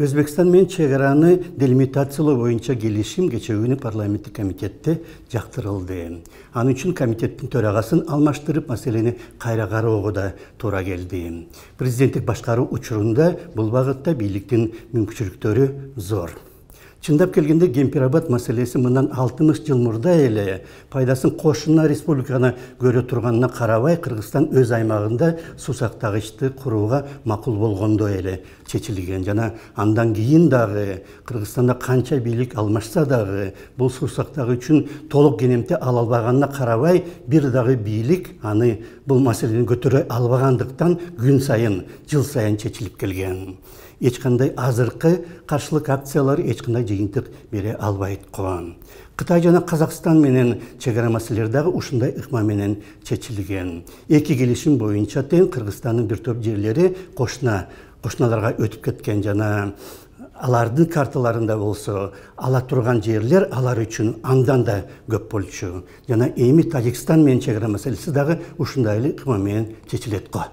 Өзбекстан мен чегараны делимитациялоо боюнча келишим кечээ күнү парламенттик комитетте жактырылды. Анын үчүн комитеттин төрагасын алмаштырып, маселени кайра кароого да туура келди. Президенттик башкаруу учурунда бул багытта бийликтин мүмкүнчүлүктөрү зор. Чындап келгенде Кемпирабад маселеси мындан 60 жыл мурда эле пайдасын кошуна республиканы көрө турганына карабай, Кыргызстан өз аймагында суу сактагычты курууга макул болгондо эле чечилген. Жана андан кийин дагы Кыргызстанда канча бийлик алмашса дагы бул суу сактагыч үчүн толук кенемте ала албаганына карабай, бир дагы бийлик аны бул маселени көтөрө албагандыктан күн сайын, жыл сайын чечилип келген. Эч кандай азыркы каршылык акциялары эч кандай жыйынтык бере албайт кылган. Кытай жана Казакстан менен чегара маселелери дагы ушундай ыкма менен чечилген. Эки келишим боюнча тең Кыргызстандын бир топ жерлери кошуналарга өтүп кеткен жана алардын карталарында болсо ала турган жерлер алар үчүн андан да көп болчу. Жана эми Тажикстан менен чегара маселеси дагы ушундай эле ыкма менен чечилет го.